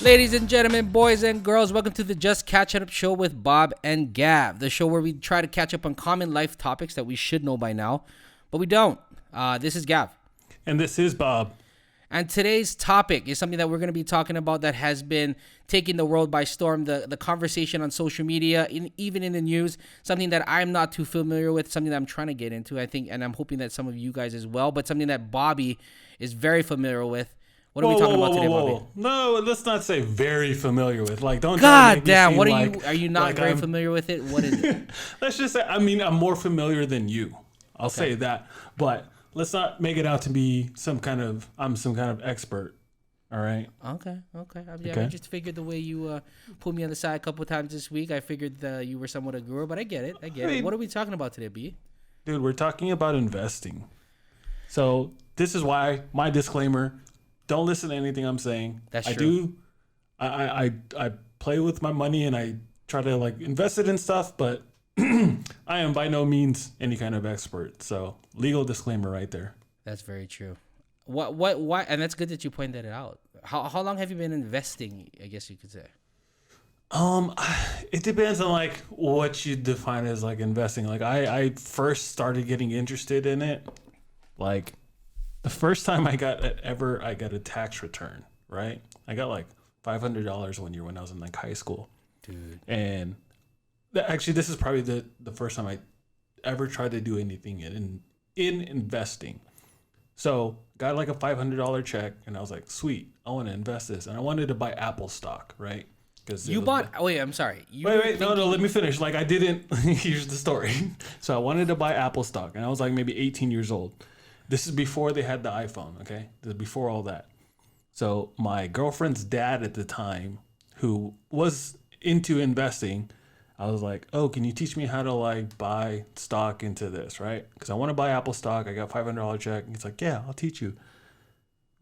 Ladies and gentlemen, boys and girls, welcome to the Just Catching Up show with Bob and Gav, the show where we try to catch up on common life topics that we should know by now, but we don't. This is Gav. And this is Bob. And today's topic is something that we're going to be talking about that has been taking the world by storm, the conversation on social media, even in the news, something that I'm not too familiar with, something that I'm trying to get into, I think, and I'm hoping that some of you guys as well, but something that Bobby is very familiar with. What are we talking about today, Bobby? No, let's not say very familiar with. Like, don't. God damn! What are are you not very familiar with it? What is it? Let's just say, I'm more familiar than you. I'll say that. But let's not make it out to be I'm some kind of expert. All right. Okay. I just figured the way you put me on the side a couple of times this week, I figured you were somewhat a guru, but I get it. What are we talking about today, B? Dude, we're talking about investing. So this is why my disclaimer. Don't listen to anything I'm saying. That's true. I play with my money and I try to invest it in stuff, but I am by no means any kind of expert. So legal disclaimer right there. That's very true. What? And that's good that you pointed it out. How long have you been investing? I guess you could say. It depends on what you define as investing. I first started getting interested in it, the first time I got a tax return, right? I got $500 one year when I was in high school. Dude. And actually, this is probably the first time I ever tried to do anything in investing. So got a $500 check and I was like, sweet, I want to invest this. And I wanted to buy Apple stock, right? You bought, wait, I'm sorry. Wait, no, let me finish. I didn't, here's the story. So I wanted to buy Apple stock and I was maybe 18 years old. This is before they had the iPhone, okay? This is before all that. So my girlfriend's dad at the time, who was into investing, I was like, oh, can you teach me how to buy stock into this, right? Because I want to buy Apple stock. I got $500 check. And he's like, yeah, I'll teach you.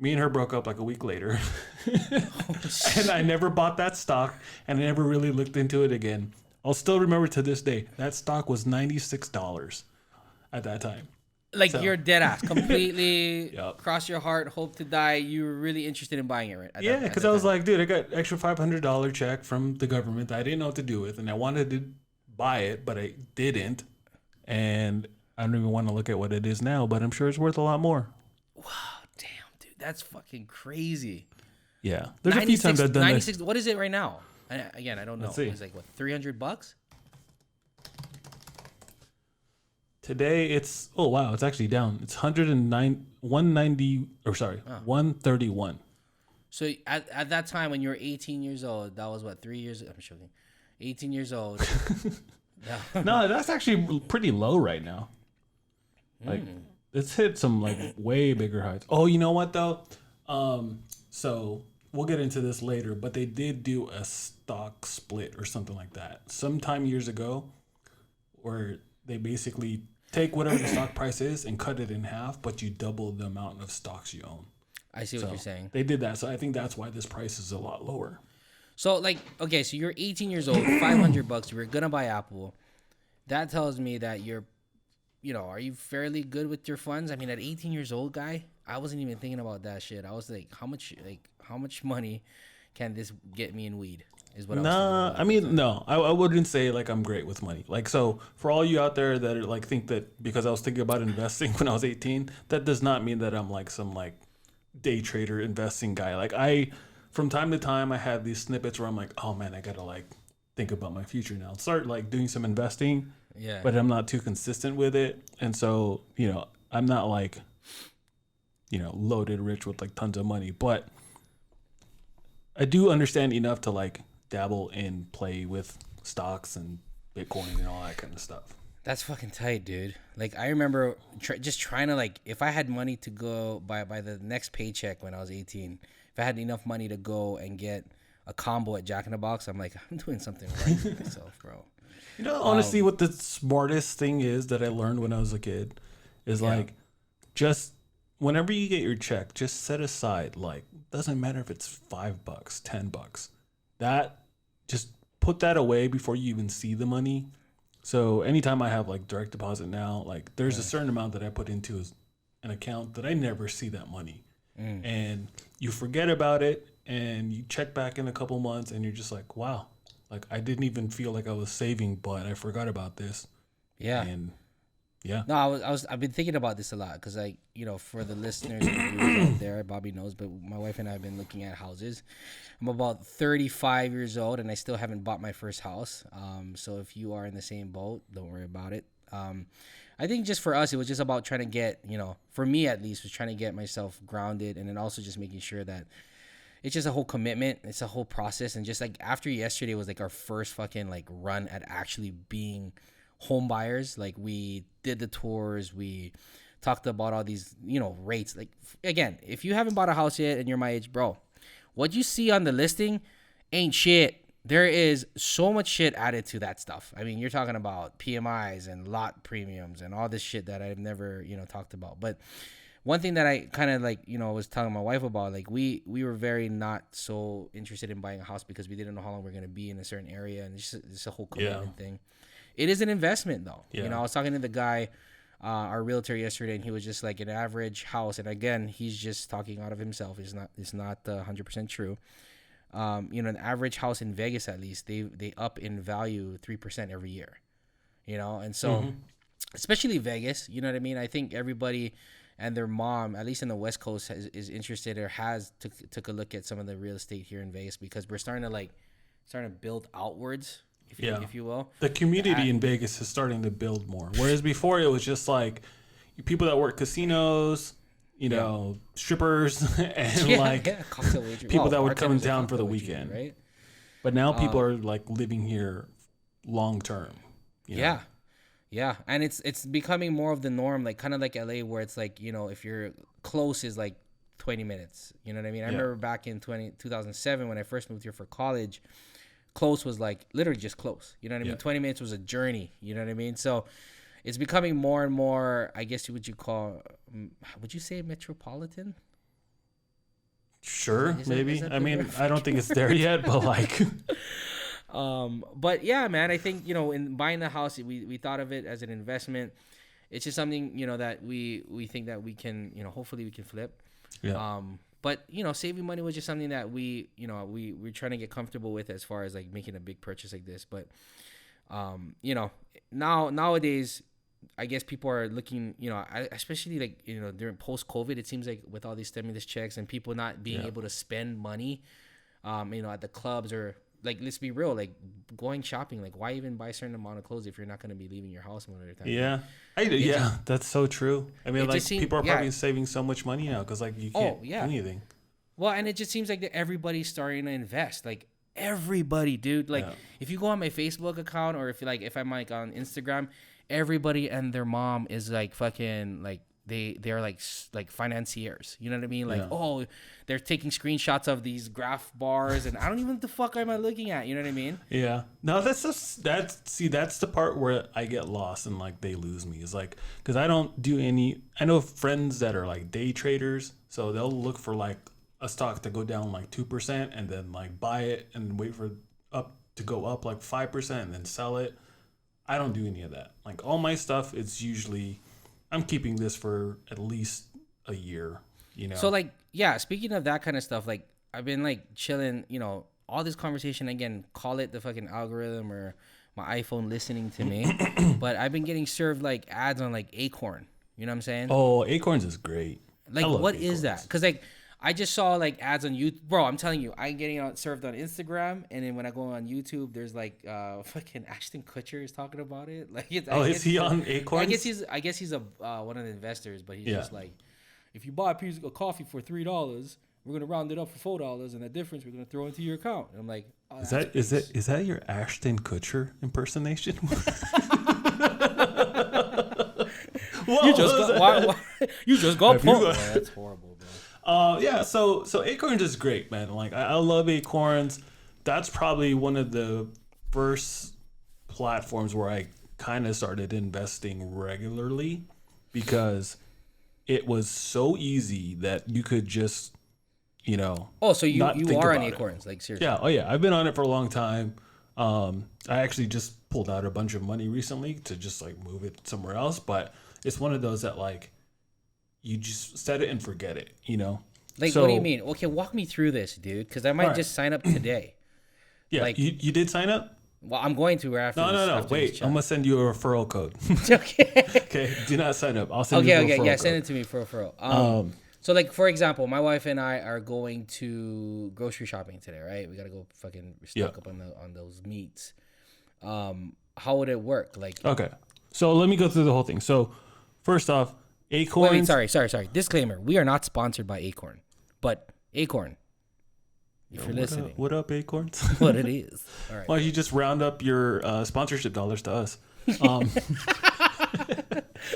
Me and her broke up a week later. And I never bought that stock and I never really looked into it again. I'll still remember to this day, that stock was $96 at that time. You're dead ass, completely Yep. Cross your heart, hope to die. You were really interested in buying it, right? Yeah, because I was dude, I got extra $500 check from the government that I didn't know what to do with, and I wanted to buy it, but I didn't. And I don't even want to look at what it is now, but I'm sure it's worth a lot more. Wow, damn, dude, that's fucking crazy. Yeah, there's a few times I've done 96. What is it right now? Again, I don't know. Let's see. It's $300? Today it's it's actually down. It's 131. So at that time when you were 18 years old, that was what, 3 years? I'm joking. 18 years old. No, that's actually pretty low right now. It's hit some way bigger heights. Oh, you know what though? So we'll get into this later, but they did do a stock split or something like that sometime years ago, where they basically take whatever the stock price is and cut it in half, but you double the amount of stocks you own. I see what you're saying. They did that, so I think that's why this price is a lot lower. So okay, so you're 18 years old, $500. You were gonna buy Apple. That tells me that are you fairly good with your funds? I mean, at 18 years old, guy, I wasn't even thinking about that shit. I was how much money can this get me in weed? Is what I wouldn't say I'm great with money. So for all you out there that are think that because I was thinking about investing when I was 18, that does not mean that I'm some day trader investing guy. From time to time I have these snippets where I'm oh man, I gotta think about my future now. Start doing some investing. Yeah. But I'm not too consistent with it. And so, I'm not loaded rich with tons of money, but I do understand enough to dabble and play with stocks and Bitcoin and all that kind of stuff. That's fucking tight, dude. I remember just trying to if I had money to go by the next paycheck when I was 18, if I had enough money to go and get a combo at Jack in the Box, I'm I'm doing something right for myself, bro. Honestly, what the smartest thing is that I learned when I was a kid is just whenever you get your check, just set aside doesn't matter if it's $5, $10. That just put that away before you even see the money. So anytime I have direct deposit now, there's a certain amount that I put into an account that I never see that money. And you forget about it and you check back in a couple months and you're just like, wow, like I didn't even feel like I was saving, but I forgot about this. Yeah. And yeah. No, I've been thinking about this a lot because, like, for the listeners and viewers out there, Bobby knows, but my wife and I have been looking at houses. I'm about 35 years old and I still haven't bought my first house. So if you are in the same boat, don't worry about it. I think just for us, it was just about trying to get, for me at least, was trying to get myself grounded, and then also just making sure that it's just a whole commitment. It's a whole process. And just like after yesterday was like our first fucking like run at actually being home buyers. Like we did the tours, we talked about all these, rates. Like again, if you haven't bought a house yet and you're my age, bro, what you see on the listing ain't shit. There is so much shit added to that stuff. I mean, you're talking about PMIs and lot premiums and all this shit that I've never, talked about. But one thing that I kind of like, was telling my wife about, like we were very not so interested in buying a house because we didn't know how long we are going to be in a certain area, and it's just a whole commitment thing. It is an investment though. I was talking to the guy, our realtor yesterday, and he was just like, an average house. And again, he's just talking out of himself. It's not 100% true. An average house in Vegas, at least they up in value 3% every year, and so especially Vegas, you know what I mean? I think everybody and their mom, at least in the West Coast, is interested or took a look at some of the real estate here in Vegas, because we're starting to build outwards, if you will. The community in Vegas is starting to build more, whereas before it was just like people that work casinos, strippers, and people that would come in town for the weekend, right? But now people are like living here long term. Yeah, and it's becoming more of the norm, like kind of like LA, where it's like, if you're close is like 20 minutes. You know what I mean? I remember back in 2007 when I first moved here for college, close was like literally just close. You know what I mean? 20 minutes was a journey. You know what I mean? So it's becoming more and more, I guess, would you say metropolitan? Sure, maybe. I mean, I don't think it's there yet, but like. But yeah, man, I think, in buying the house, we thought of it as an investment. It's just something, that we think that we can, hopefully we can flip. Yeah. But, saving money was just something that we're trying to get comfortable with as far as like making a big purchase like this. But, nowadays, I guess people are looking, especially like, during post-COVID, it seems like with all these stimulus checks and people not being able to spend money, at the clubs, or like, let's be real, like going shopping, like why even buy a certain amount of clothes if you're not going to be leaving your house one at a time? Yeah. That's so true. I mean, like people are probably saving so much money now because like you can't do anything. Well, and it just seems like that everybody's starting to invest. Like everybody, dude. Like if you go on my Facebook account, or if I'm like on Instagram, everybody and their mom is like fucking like they're like financiers. You know what I mean? Like they're taking screenshots of these graph bars, and I don't even know what the fuck am I looking at. You know what I mean? Yeah. No, that's the part where I get lost and like they lose me. Is like, because I don't do any. I know friends that are like day traders, so they'll look for like a stock to go down like 2% and then like buy it and wait for up to go up like 5% and then sell it. I don't do any of that. Like all my stuff, it's usually I'm keeping this for at least a year, So like, yeah, speaking of that kind of stuff, like I've been like chilling, all this conversation, again, call it the fucking algorithm or my iPhone listening to me, but I've been getting served like ads on like Acorn. You know what I'm saying? Oh, Acorns is great. Like, what is that? Because like I just saw like ads on YouTube, bro. I'm telling you, I'm getting served on Instagram, and then when I go on YouTube, there's like fucking Ashton Kutcher is talking about it. Like, is he on Acorns? I guess he's a one of the investors, but he's just like, if you buy a piece of coffee for $3, we're gonna round it up for $4, and the difference we're gonna throw into your account. And I'm like, is that your Ashton Kutcher impersonation? You just got pulled. That's horrible, bro. So Acorns is great, man. Like I love Acorns. That's probably one of the first platforms where I kind of started investing regularly, because it was so easy that you could just, Oh, so you are on Acorns, like seriously? Yeah. Oh yeah. I've been on it for a long time. I actually just pulled out a bunch of money recently to just like move it somewhere else, but it's one of those that like you just set it and forget it, Like, what do you mean? Okay, walk me through this, dude, because I might just sign up today. Yeah, Like- you did sign up? Well, I'm going to after. No, this, no, no. after Wait, this I'm gonna send you a referral code. okay. Okay, do not sign up. I'll send you a referral Okay. Yeah, code. send it to me for referral. So, like, for example, my wife and I are going to grocery shopping today, right? We gotta go fucking stock up on those meats. How would it work? Like, Okay, so let me go through the whole thing. So, first off, Acorns. wait, sorry. Disclaimer: we are not sponsored by Acorn, but Acorn, if you're listening, What up, Acorns? what it is. All right. Why don't you just round up your sponsorship dollars to us?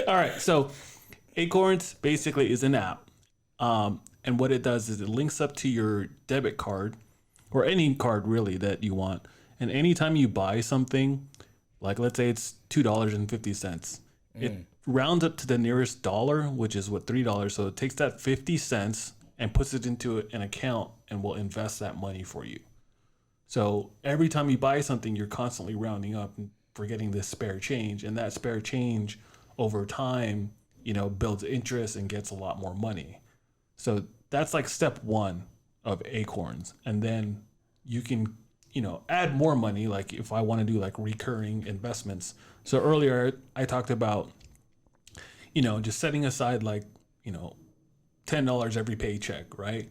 All right, so Acorns basically is an app. And what it does is it links up to your debit card or any card really that you want. And anytime you buy something, like let's say it's $2.50, it rounds up to the nearest dollar, which is what, $3. So it takes that 50 cents and puts it into an account and will invest that money for you. So every time you buy something, you're constantly rounding up and forgetting this spare change. And that spare change over time, builds interest and gets a lot more money. So that's like step one of Acorns. And then you can, add more money. Like if I want to do like recurring investments. So earlier I talked about, just setting aside like, $10 every paycheck, right?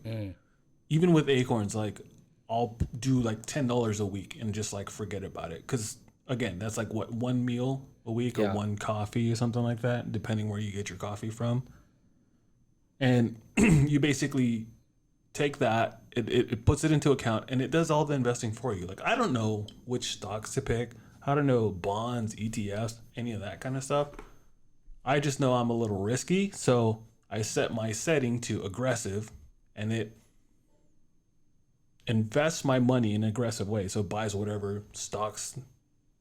Even with Acorns, like I'll do like $10 a week and just like forget about it. Cause again, that's like what, one meal a week or one coffee or something like that, depending where you get your coffee from. And you basically take that, it puts it into account and it does all the investing for you. Like, I don't know which stocks to pick. I don't know bonds, ETFs, any of that kind of stuff. I just know I'm a little risky. So I set my setting to aggressive and it invests my money in an aggressive way. So it buys whatever stocks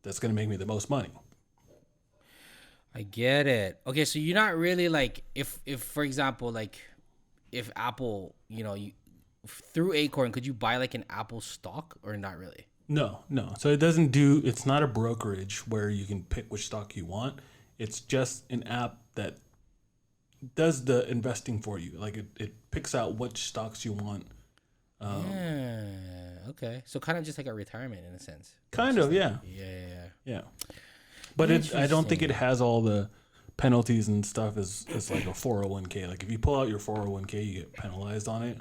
that's going to make me the most money. I get it. Okay, so you're not really like if for example, like if Apple, through Acorn, could you buy like an Apple stock or not really? No. So it's not a brokerage where you can pick which stock you want. It's just an app that does the investing for you. Like it picks out which stocks you want. Yeah. Okay. So kind of just like a retirement in a sense. Kind of, yeah. Yeah. But I don't think it has all the penalties and stuff as like a 401k. Like if you pull out your 401k, you get penalized on it.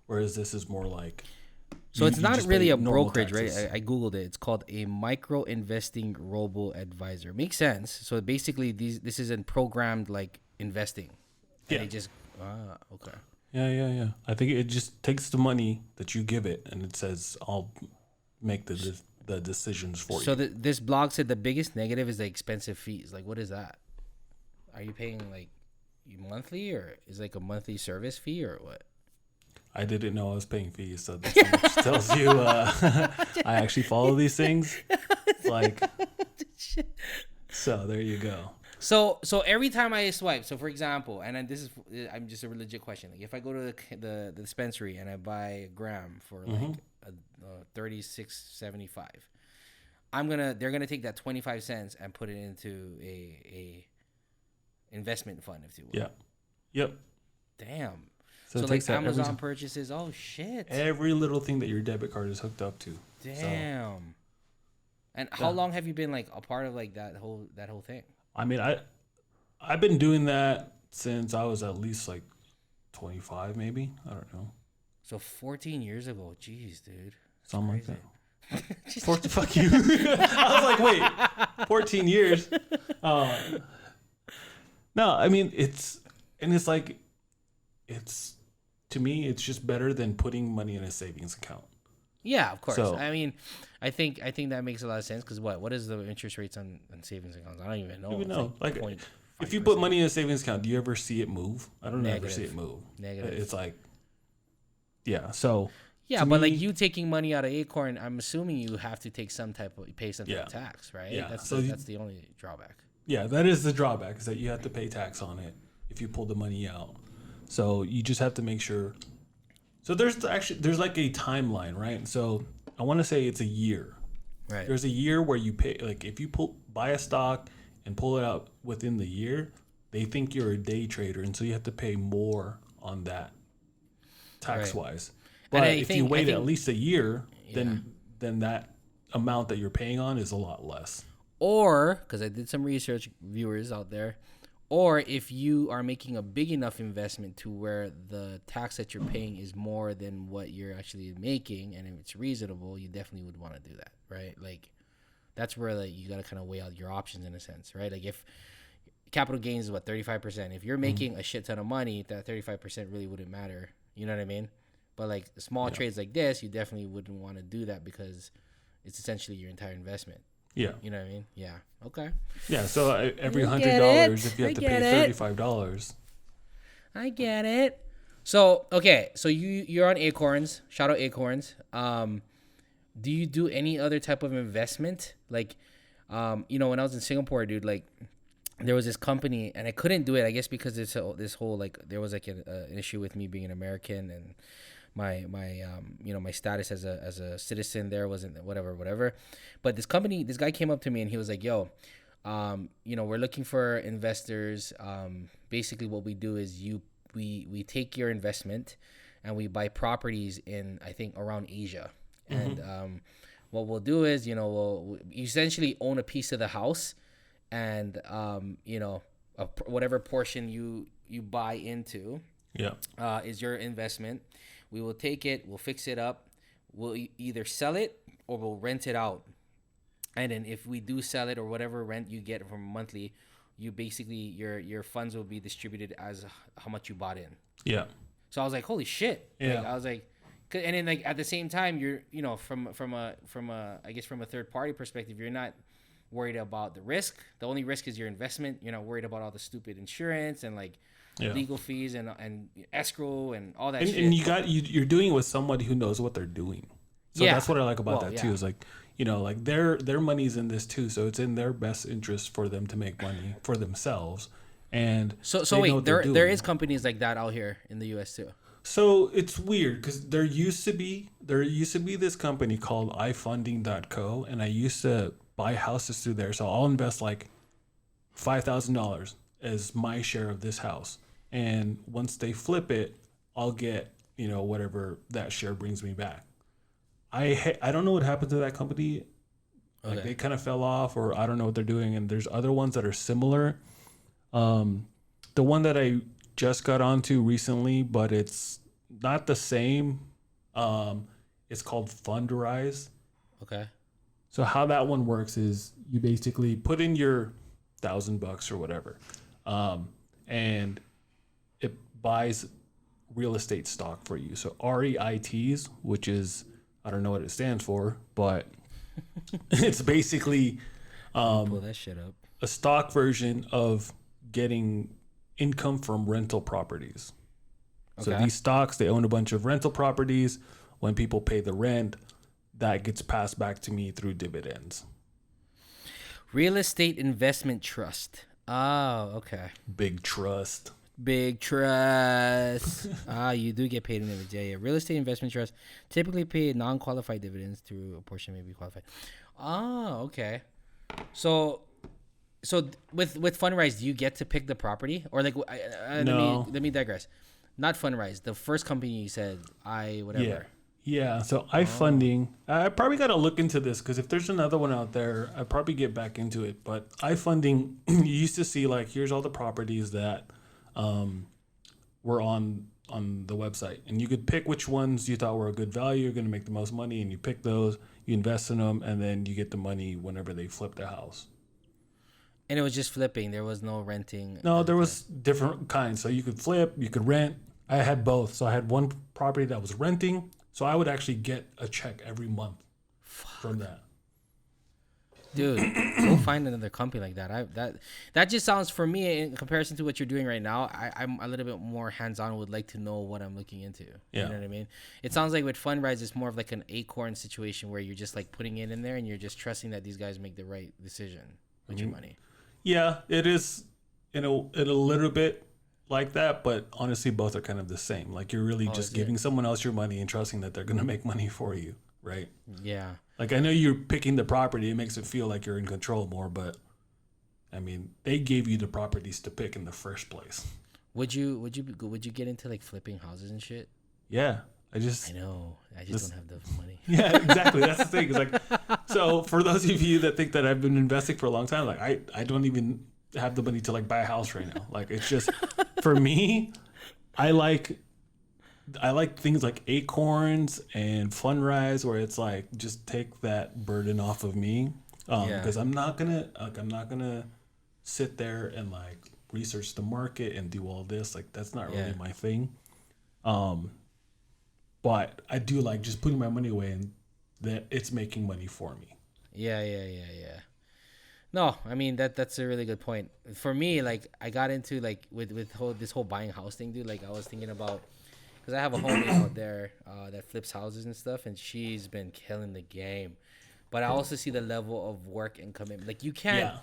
Whereas this is more like. So it's not just really pay a normal brokerage, taxes. right? I Googled it. It's called a micro investing robo advisor. Makes sense. So basically, this isn't programmed like investing. And Yeah. It just okay. Yeah. I think it just takes the money that you give it and it says, I'll make the decisions for you. So this blog said the biggest negative is the expensive fees. Like, what is that? Are you paying like monthly or is like a monthly service fee or what? I didn't know I was paying fees, so that just tells you I actually follow these things. Like, so there you go. So every time I swipe, so for example, and then I'm just a legit question. Like if I go to the dispensary and I buy a gram for like $36.75, they're gonna take that 25 cents and put it into a investment fund, if you will. Yeah. Yep. Damn. So So it like takes that every Amazon time. purchases. Oh shit. Every little thing that your debit card is hooked up to. Damn. And how long have you been like a part of like that whole thing? I mean, I've been doing that since I was at least like 25, maybe. I don't know. So 14 years ago. Jeez, dude. Something like that. Fuck you. I was like, wait, 14 years. No, I mean, it's to me, it's just better than putting money in a savings account. Yeah, of course. So- I mean, I think that makes a lot of sense because what is the interest rates on savings accounts? I don't even know. You It's know, like 0.5%. if you put money in a savings account, do you ever see it move? I don't ever see Negative. it move. Negative. It's like, yeah. So Yeah, to but like me- you taking money out of Acorn, I'm assuming you have to pay some type of Yeah. tax, right? Yeah, That's so you- that's the only drawback. yeah, that is the drawback is that you have to pay tax on it if you pull the money out. So you just have to make sure. So there's like a timeline, right? So I want to say it's a year. Right. There's a year where you pay, like if you buy a stock and pull it out within the year, they think you're a day trader, and so you have to pay more on that tax Right. wise. And But I if you think- I wait at think- least a year, Yeah. then that amount that you're paying on is a lot less. Or, because I did some research, viewers out there, or if you are making a big enough investment to where the tax that you're paying is more than what you're actually making, and if it's reasonable, you definitely would want to do that, right? Like, that's where like you got to kind of weigh out your options in a sense, right? Like if capital gains is what 35%, if you're making a shit ton of money, that 35% really wouldn't matter. You know what I mean? But like small trades like this, you definitely wouldn't want to do that because it's essentially your entire investment. Yeah. You know what I mean? Yeah. Okay. Yeah. So every I get $100, it. if you have I to get pay it. $35. I get it. So okay, so you're on Acorns. Shout out Acorns. Do you do any other type of investment? Like, when I was in Singapore, dude, like there was this company, and I couldn't do it. I guess because this whole like there was like an issue with me being an American and my my status as a citizen there wasn't whatever. But this guy came up to me and he was like, "Yo, we're looking for investors. Basically, what we do is we take your investment and we buy properties in I think around Asia, and what we'll do is we'll essentially own a piece of the house, and whatever portion you buy into Yeah. is your investment. We will take it, we'll fix it up, we'll either sell it or we'll rent it out. And then if we do sell it or whatever rent you get from monthly, you basically your funds will be distributed as how much you bought in." Yeah. So I was like, "Holy shit!" Yeah. Like, I was like, and then like at the same time, you're from a I guess from a third party perspective, you're not worried about the risk. The only risk is your investment. You're not worried about all the stupid insurance and like legal fees and escrow and all that And, shit. and you're doing it with somebody who knows what they're doing. So Yeah. that's what I like about Well, that too. yeah. Is like, like their money's in this too. So it's in their best interest for them to make money for themselves. And So they know wait, what they're there doing. is companies like that out here in the U.S. too. So it's weird because there used to be this company called iFunding.co, and I used to buy houses through there. So I'll invest like $5,000 as my share of this house, and once they flip it, I'll get whatever that share brings me back. I don't know what happened to that company. Like Okay. they kind of fell off, or I don't know what they're doing. And there's other ones that are similar. The one that I just got onto recently, but it's not the same. It's called Fundrise. Okay. So how that one works is you basically put in your $1,000 or whatever, and it buys real estate stock for you. So REITs, which is I don't know what it stands for, but it's basically Pull that shit up. a stock version of getting income from rental properties. So Okay. these stocks, they own a bunch of rental properties. When people pay the rent, that gets passed back to me through dividends. Real estate investment trust. Oh, okay. Big trust. Big trust. You do get paid in dividends. Yeah. Real estate investment trust typically pay non-qualified dividends through a portion may be qualified. Oh, okay. So with Fundrise, do you get to pick the property or like? No. Let me digress. Not Fundrise. The first company you said, whatever. Yeah. Yeah. So iFunding, I probably got to look into this because if there's another one out there, I'd probably get back into it. But iFunding, you used to see like, here's all the properties that were on the website. And you could pick which ones you thought were a good value, you're going to make the most money. And you pick those, you invest in them, and then you get the money whenever they flip the house. And it was just flipping. There was no renting. No, there was different kinds. So you could flip, you could rent. I had both. So I had one property that was renting. So I would actually get a check every month from that. Dude, go find another company like that. That just sounds, for me, in comparison to what you're doing right now, I'm a little bit more hands-on. Would like to know what I'm looking into. Yeah. You know what I mean? It sounds like with Fundrise, it's more of like an Acorn situation where you're just like putting it in there and you're just trusting that these guys make the right decision with your money. Yeah, it is in a little bit like that, but honestly, both are kind of the same. Like you're really is just it? giving someone else your money and trusting that they're going to make money for you, right? Yeah. Like I know you're picking the property, it makes it feel like you're in control more, but I mean, they gave you the properties to pick in the first place. Would you get into like flipping houses and shit? Yeah, I know. I just don't have the money. yeah, exactly. That's the thing. It's like, so for those of you that think that I've been investing for a long time, like I don't even have the money to like buy a house right now. Like it's just for me, I like things like Acorns and Funrise where it's like just take that burden off of me. Yeah. Because I'm not gonna sit there and like research the market and do all this. Like that's not really Yeah. my thing. But I do like just putting my money away and that it's making money for me. Yeah. No, I mean that's a really good point. For me, like I got into like with this whole buying house thing, dude. Like I was thinking about because I have a homie out there that flips houses and stuff, and she's been killing the game. But I also see the level of work and commitment. Like you can't, Yeah.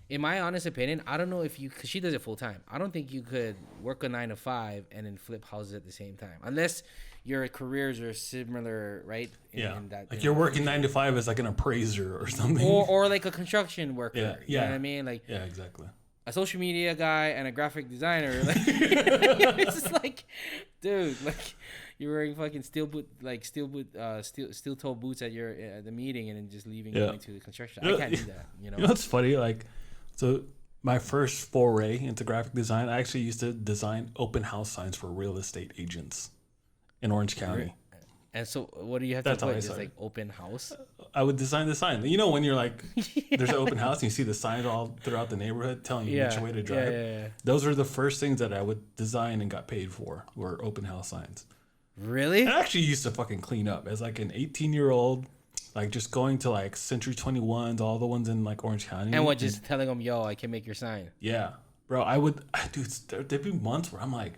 in my honest opinion, I don't know if you, because she does it full time. I don't think you could work a 9 to 5 and then flip houses at the same time, unless your careers are similar, right? Yeah. That, Like you're working 9 to 5 as like an appraiser or something. or like a construction worker. Yeah, You know yeah. what I mean? Like Yeah, exactly. a social media guy and a graphic designer. Like it's just like, dude, like you're wearing fucking steel toe boots at the meeting and then just leaving Yeah. going to the construction. I can't do that. You know. You know what's funny? Like, so my first foray into graphic design, I actually used to design open house signs for real estate agents in Orange County. And so, what do you have That's to how put? I Just started. like open house. I would design the sign. You know, when you're like, there's an open house and you see the signs all throughout the neighborhood telling you which way to drive. Yeah. Those were the first things that I would design and got paid for were open house signs. Really? I actually used to fucking clean up as like an 18-year-old, like just going to like Century 21s, all the ones in like Orange County. And what? Just telling them, "Yo, I can make your sign." Yeah, bro. I would, dude. There'd be months where I'm like,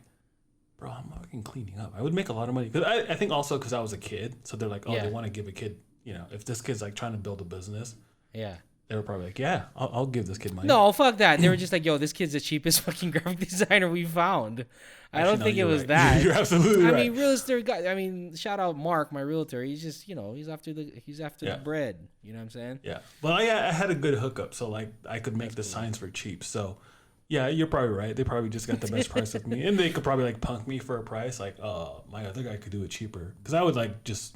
bro, I'm fucking cleaning up. I would make a lot of money because I think also because I was a kid, so they're like, oh, Yeah. they want to give a kid, you know, if this kid's like trying to build a business, Yeah. they were probably like, yeah, I'll give this kid money. No, fuck that. They were just like, "Yo, this kid's the cheapest fucking graphic designer we found." I Actually, don't no, think it you're was right. that. You're absolutely I right. mean, real estate guy. I mean, shout out Mark, my realtor. He's just, he's after the Yeah. bread. You know what I'm saying? Yeah, but I had a good hookup, so like I could make the signs for cheap. So, yeah, you're probably right. They probably just got the best price with me, and they could probably like punk me for a price. Like, my other guy could do it cheaper because I would like just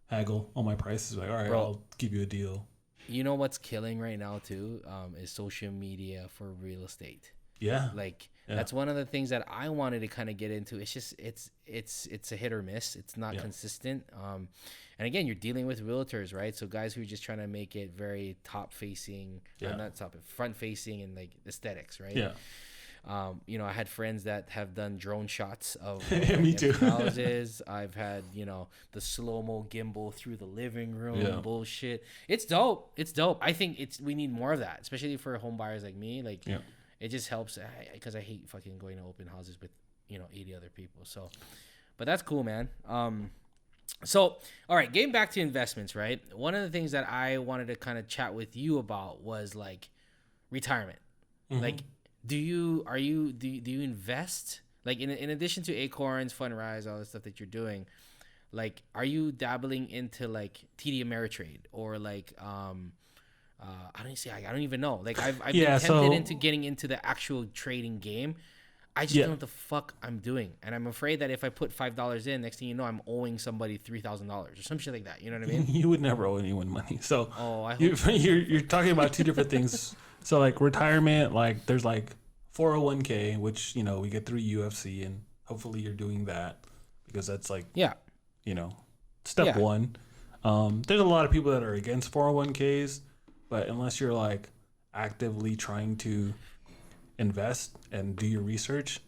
haggle on my prices. Like, all right, Bro. I'll give you a deal. You know what's killing right now too? Is social media for real estate. Yeah, Like Yeah. that's one of the things that I wanted to kind of get into. It's just it's a hit or miss. It's not Yeah. consistent. And again, you're dealing with realtors, right? So guys who are just trying to make it very top facing, Yeah. not top, front facing, and like aesthetics, right? yeah. I had friends that have done drone shots of Yeah, me empty too. houses. I've had, the slow-mo gimbal through the living room Yeah. bullshit. It's dope. It's dope. I think we need more of that, especially for home buyers like me. Like, Yeah. it just helps because I hate fucking going to open houses with, 80 other people. So, but that's cool, man. So, all right, getting back to investments, right? One of the things that I wanted to kind of chat with you about was like retirement. Like, do you invest like in addition to Acorns, Fundrise, all the stuff that you're doing? Like, are you dabbling into like TD Ameritrade or like I don't even know. Like I've Yeah, been tempted so- into getting into the actual trading game. I just Yeah. don't know what the fuck I'm doing, and I'm afraid that if I put $5 in, next thing you know, I'm owing somebody $3,000 or some shit like that. You know what I mean? You would never owe anyone money. So Oh, I you, hope. you're talking about two different things. So like retirement, like there's like 401k, which we get through UFC, and hopefully you're doing that because that's like Yeah. step Yeah. one. There's a lot of people that are against 401ks, but unless you're like actively trying to invest and do your research,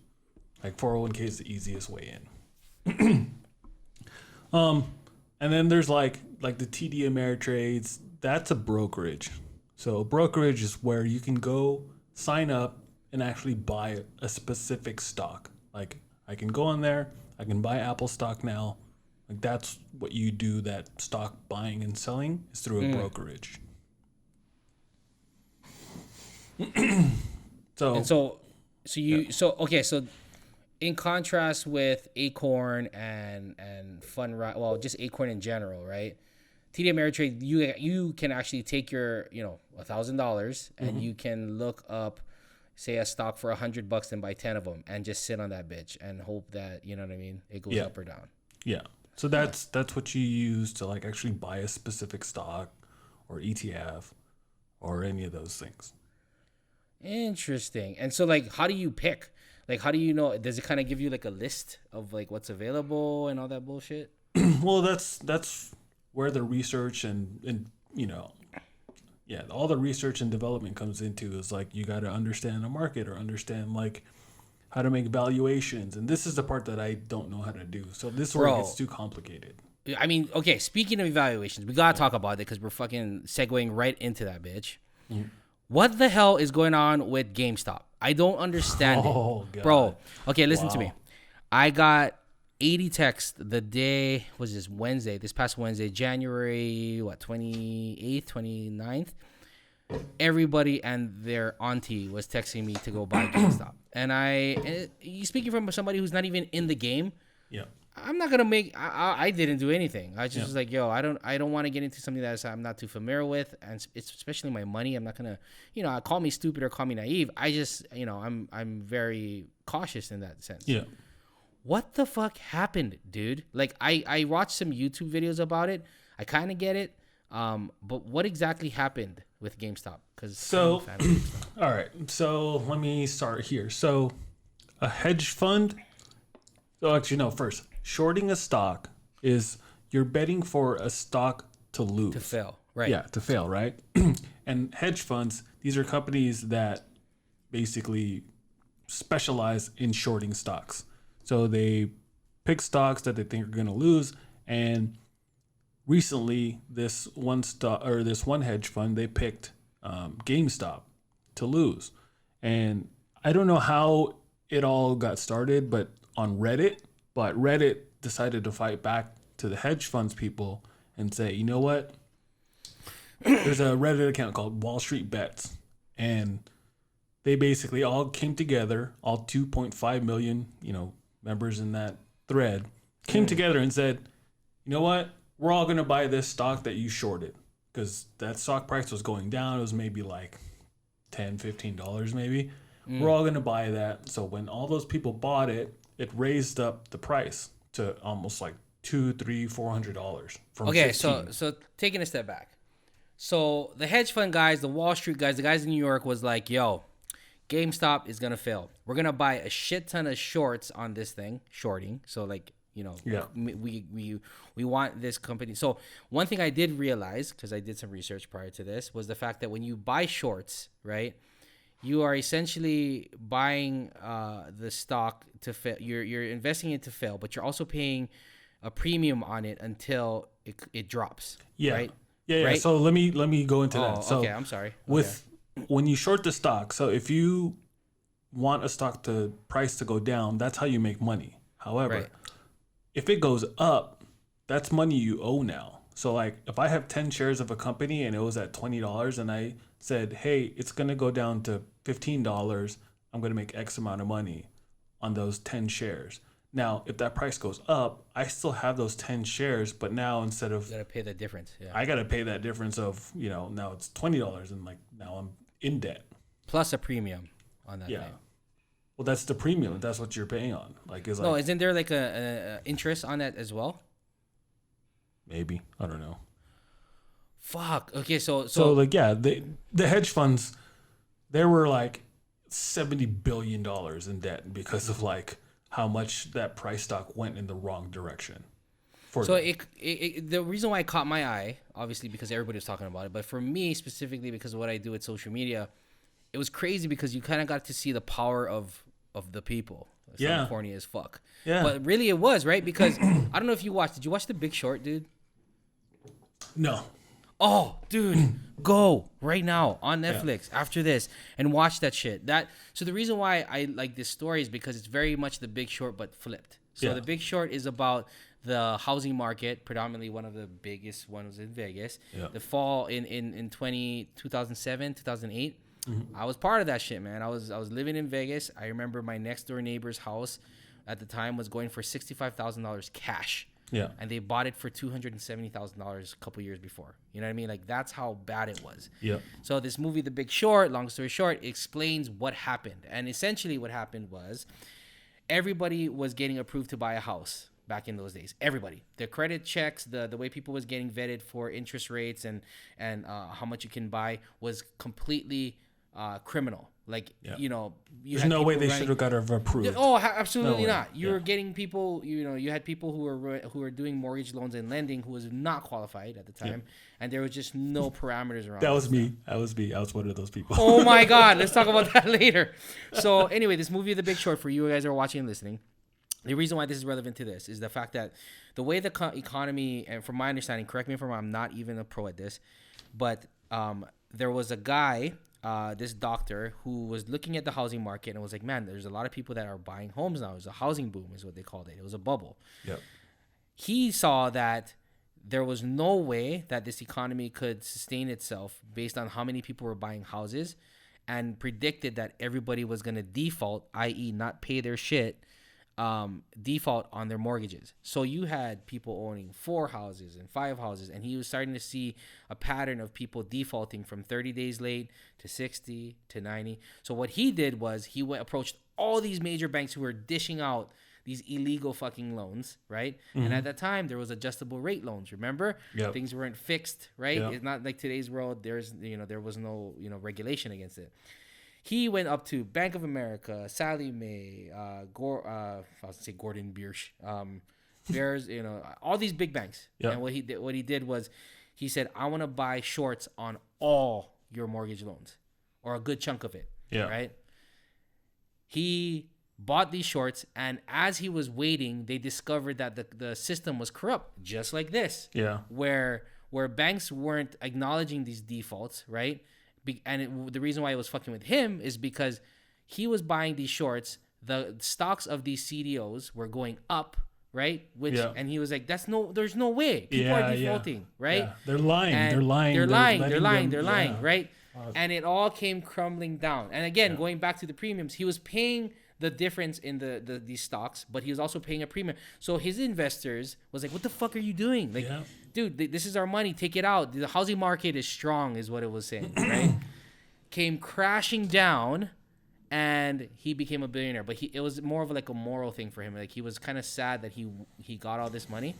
like 401k is the easiest way in. And then there's like the TD Ameritrades. That's a brokerage. So a brokerage is where you can go sign up and actually buy a specific stock. Like I can go on there, I can buy Apple stock now. Like that's what you do. That stock buying and selling is through a brokerage. So in contrast with Acorn and Fundrise, well, just Acorn in general, right? TD Ameritrade, you can actually take your $1,000 and you can look up, say, a stock for $100 and buy 10 of them and just sit on that bitch and hope that it goes Yeah. up or down. Yeah. So that's what you use to like actually buy a specific stock or ETF or any of those things. Interesting. And so, like, how do you pick? Like, how do you know? Does it kind of give you like a list of like what's available and all that bullshit? Well, that's where the research and yeah, all the research and development comes into is like you got to understand the market or understand like how to make valuations, and this is the part that I don't know how to do. So this is where it gets too complicated. I mean, okay. Speaking of evaluations, we gotta talk about it because we're fucking segueing right into that bitch. What the hell is going on with GameStop? I don't understand Oh, it, God. bro. Okay, listen to Wow. me. I got 80 texts the day was this Wednesday, this past Wednesday, January 28th, 29th. Everybody and their auntie was texting me to go buy GameStop, and you speaking from somebody who's not even in the game. Yeah. I'm not gonna make. I didn't do anything. I just Yeah. was like, yo, I don't want to get into something that I'm not too familiar with, and it's especially my money. I'm not gonna, call me stupid or call me naive. I just, I'm very cautious in that sense. Yeah. What the fuck happened, dude? Like, I watched some YouTube videos about it. I kind of get it. But what exactly happened with GameStop? Because So, all right. So let me start here. So, a hedge fund. So actually, no. First, shorting a stock is you're betting for a stock to lose. to fail, right? Yeah, to fail, right? And hedge funds, these are companies that basically specialize in shorting stocks. So they pick stocks that they think are going to lose. And recently, this one hedge fund, they picked GameStop to lose. And I don't know how it all got started, but Reddit decided to fight back to the hedge funds people and say, you know what? There's a Reddit account called Wall Street Bets, and they basically all came together, all 2.5 million, members in that thread came together and said, you know what? We're all going to buy this stock that you shorted because that stock price was going down. It was maybe like $10, $15 maybe. We're all going to buy that. So when all those people bought it, it raised up the price to almost like $200, $300, $400 from Okay, 15. so taking a step back. So the hedge fund guys, the Wall Street guys, the guys in New York was like, yo, GameStop is gonna fail. We're gonna buy a shit ton of shorts on this thing, shorting. So like, Yeah. we want this company. So one thing I did realize, because I did some research prior to this, was the fact that when you buy shorts, right, you are essentially buying the stock to fail. You're investing it to fail, but you're also paying a premium on it until it drops. Yeah. Right? Yeah. Right? So let me go into that. Oh, So okay. I'm sorry. when you short the stock, so if you want a stock to price to go down, that's how you make money. However, Right. if it goes up, that's money you owe now. So like if I have 10 shares of a company and it was at $20 and I said, hey, it's going to go down to $15, I'm going to make X amount of money on those 10 shares. Now, if that price goes up, I still have those 10 shares, but now instead of You gotta pay the difference. Yeah. I got to pay that difference of, now it's $20 and like now I'm in debt. Plus a premium on that Yeah. thing. Well, that's the premium. That's what you're paying on. Like, it's like, No, isn't there like a interest on that as well? maybe, I don't know. Fuck. Okay, so So like, yeah, the hedge funds, there were like $70 billion in debt because of like how much that price stock went in the wrong direction. So the reason why it caught my eye, obviously because everybody was talking about it, but for me specifically because of what I do with social media, it was crazy because you kind of got to see the power of the people. It's Yeah. corny as fuck. Yeah. But really it was, right? Because I don't know if you watched. Did you watch The Big Short, dude? No. Oh, dude, go right now on Netflix after this and watch that shit. So the reason why I like this story is because it's very much The Big Short but flipped. So Yeah. The Big Short is about the housing market, predominantly one of the biggest ones in Vegas. Yeah. The fall in 2007, 2008. I was part of that shit, man. I was living in Vegas. I remember my next door neighbor's house at the time was going for $65,000 cash. Yeah. And they bought it for $270,000 a couple years before. You know what I mean? Like, that's how bad it was. Yeah. So this movie, The Big Short, long story short, explains what happened. And essentially what happened was everybody was getting approved to buy a house. back in those days. Everybody, the credit checks, the way people was getting vetted for interest rates and how much you can buy was completely criminal. Like you know, there's no way they should have got it approved. Oh, absolutely not. You were getting people. You know, you had people who were doing mortgage loans and lending who was not qualified at the time, and there was just no parameters around. That was me. I was one of those people. Oh my God, let's talk about that later. So anyway, this movie, The Big Short, for you guys who are watching and listening, the reason why this is relevant to this is the fact that the way the economy, and from my understanding, correct me if I'm wrong, I'm not even a pro at this, but there was a guy. This doctor who was looking at the housing market and was like, man, there's a lot of people that are buying homes now. It was a housing boom is what they called it. It was a bubble. Yep. He saw that there was no way that this economy could sustain itself based on how many people were buying houses, and predicted that everybody was going to default, i.e. not pay their shit, default on their mortgages. So you had people owning 4 houses and 5 houses, and he was starting to see a pattern of people defaulting from 30 days late to 60 to 90. So what he did was he approached all these major banks who were dishing out these illegal fucking loans, right? And at that time there was adjustable rate loans. Remember, things weren't fixed, right? It's not like today's world. There was no regulation against it. He went up to Bank of America, Sallie Mae, I was gonna say Gordon Biersch, Bears, all these big banks. Yep. And what he did was he said, I want to buy shorts on all your mortgage loans, or a good chunk of it. Yeah. Right. He bought these shorts, and as he was waiting, they discovered that the system was corrupt, just like this. Yeah. Where banks weren't acknowledging these defaults, right? The reason why it was fucking with him is because he was buying these shorts. The stocks of these CDOs were going up, right? And he was like, there's no way. People are defaulting, right? Yeah. They're lying. They're lying, right? And it all came crumbling down. And again, going back to the premiums, he was paying the difference in these stocks, but he was also paying a premium. So his investors was like, what the fuck are you doing? Like, dude, this is our money. Take it out. The housing market is strong, is what it was saying, right? Came crashing down, and he became a billionaire. But it was more of like a moral thing for him. Like, he was kind of sad that he got all this money.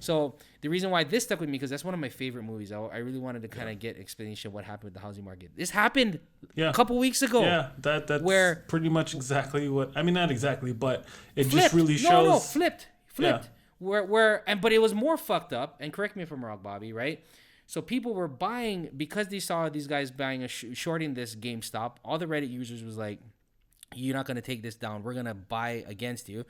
So the reason why this stuck with me, because that's one of my favorite movies. I really wanted to kind of get explanation of what happened with the housing market. This happened a couple weeks ago. Yeah, that's where pretty much exactly what, I mean, not exactly, but it just really shows. No, flipped. Yeah. But it was more fucked up, and correct me if I'm wrong, Bobby, right? So people were buying, because they saw these guys buying shorting this GameStop, all the Reddit users was like, you're not going to take this down. We're going to buy against you.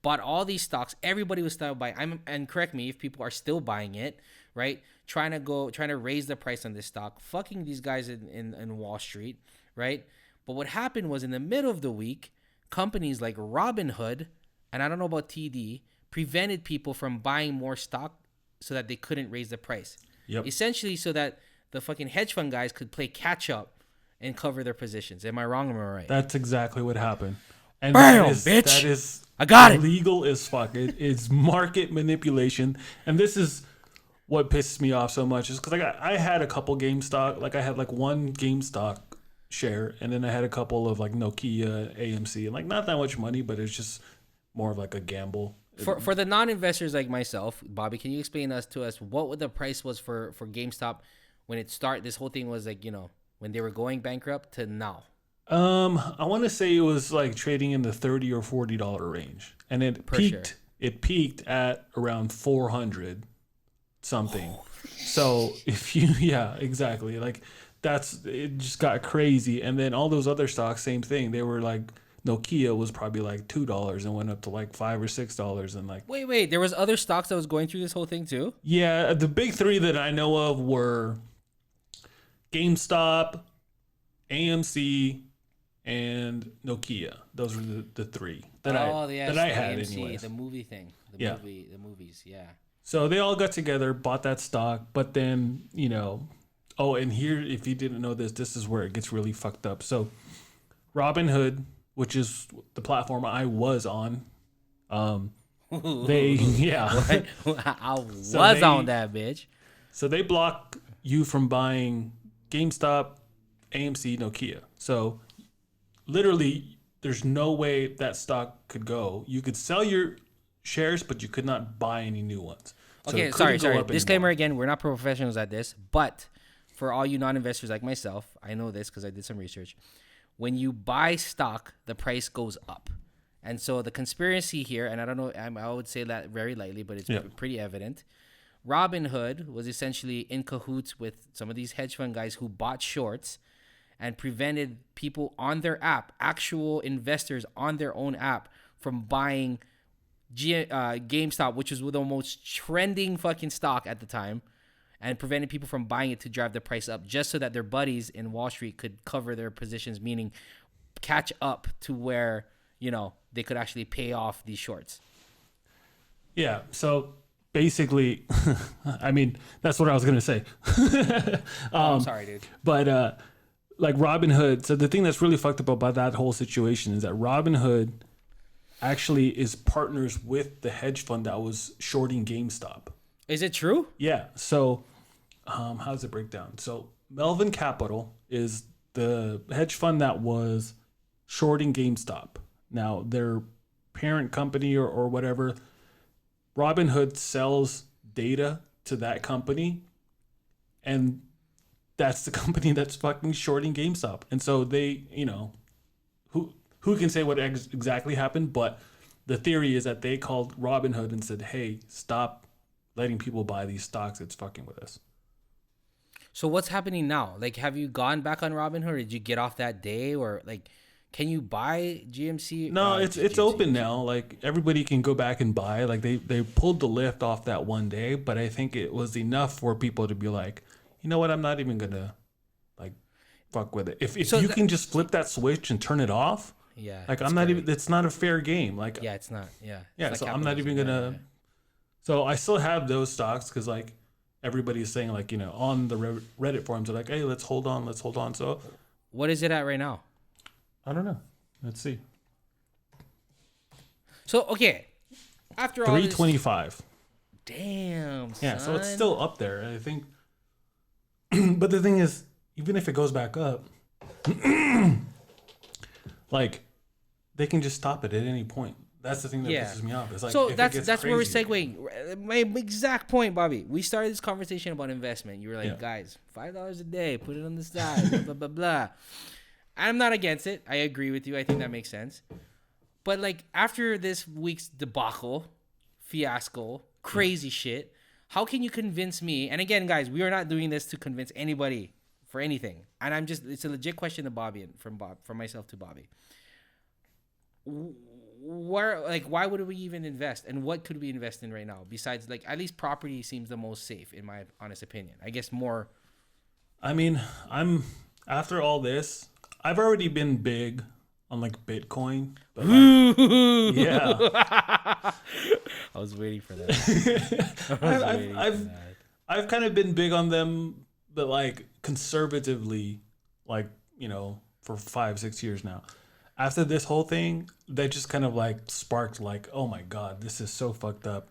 Bought all these stocks. Everybody was still buying. And correct me if people are still buying it, right? Trying to raise the price on this stock. Fucking these guys in Wall Street, right? But what happened was, in the middle of the week, companies like Robinhood, and I don't know about TD, prevented people from buying more stock so that they couldn't raise the price. Yep. Essentially so that the fucking hedge fund guys could play catch up and cover their positions. Am I wrong or am I right? That's exactly what happened. And bam, bitch. That is I got illegal as fuck. It's market manipulation. And this is what pisses me off so much, is because I had a couple GameStop. Like, I had like one GameStop share, and then I had a couple of like Nokia, AMC, and like not that much money, but it's just more of like a gamble. For the non-investors like myself, Bobby, can you explain to us what the price was for GameStop when it started? This whole thing was like, when they were going bankrupt to now. I want to say it was like trading in the $30 or $40 range, and it peaked at around 400 something. Oh. So if you, exactly, like it just got crazy. And then all those other stocks, same thing. They were like, Nokia was probably like $2 and went up to like $5 or $6, and like, wait, there was other stocks that was going through this whole thing too? Yeah, the big 3 that I know of were GameStop, AMC, and Nokia. Those were the 3 that I had AMC, anyways. The movie thing. The movies, yeah. So they all got together, bought that stock, but then, and here, if you didn't know this is where it gets really fucked up. So Robinhood, which is the platform I was on, I was on that bitch. So they block you from buying GameStop, AMC, Nokia. So literally, there's no way that stock could go. You could sell your shares, but you could not buy any new ones. So Okay, it sorry. couldn't go up Disclaimer anymore. again, we're not professionals at this, but for all you non-investors like myself, I know this because I did some research. When you buy stock, the price goes up. And so the conspiracy here, and I don't know, I would say that very lightly, but it's Yeah. pretty evident. Robinhood was essentially in cahoots with some of these hedge fund guys who bought shorts and prevented people on their app, actual investors on their own app, from buying GameStop, which was the most trending fucking stock at the time, and prevented people from buying it to drive the price up, just so that their buddies in Wall Street could cover their positions, meaning catch up to where they could actually pay off these shorts. Yeah. So basically, I mean, that's what I was gonna say. I'm sorry, dude. But like Robinhood, so the thing that's really fucked up about that whole situation is that Robinhood actually is partners with the hedge fund that was shorting GameStop. Is it true? Yeah. So how does it break down? So Melvin Capital is the hedge fund that was shorting GameStop. Now their parent company or whatever, Robinhood sells data to that company, and that's the company that's fucking shorting GameStop. And so they, who can say what exactly happened? But the theory is that they called Robinhood and said, "Hey, stop letting people buy these stocks. It's fucking with us." So what's happening now? Like, have you gone back on Robinhood, or did you get off that day, or like, can you buy GMC? No, it's GMC. open now. Like everybody can go back and buy. Like they pulled the lift off that one day, but I think it was enough for people to be like, you know what? I'm not even gonna like fuck with it. If you can just flip that switch and turn it off, Yeah. like I'm not even. It's not a fair game. Like Yeah, it's not. Yeah. yeah. It's So like I'm not even capitalism. gonna. So I still have those stocks because like everybody's saying like on the Reddit forums they're like, hey, let's hold on. So What is it at right now? I don't know. Let's see. So okay, after all this, 325. damn. Yeah, so it's son. still up there, I think. But the thing is, even if it goes back up, like they can just stop it at any point. That's the thing that Yeah. pisses me off. It's like So if it that's gets where we're crazy- segueing. My exact point, Bobby. We started this conversation about investment. You were like, Yeah. guys, $5 a day, put it on the side, blah, blah, blah, blah. I'm not against it. I agree with you. I think that makes sense. But like after this week's debacle, fiasco, crazy shit, how can you convince me? And again, guys, we are not doing this to convince anybody for anything. And it's a legit question to Bobby and from myself to Bobby. Why would we even invest, and what could we invest in right now besides like at least property seems the most safe in my honest opinion. I guess more. I mean, I'm after all this, I've already been big on like Bitcoin, but like, yeah, I was waiting for that. I've kind of been big on them, but like conservatively, like for 5-6 years now. After this whole thing, that just kind of like sparked like, oh my god, this is so fucked up.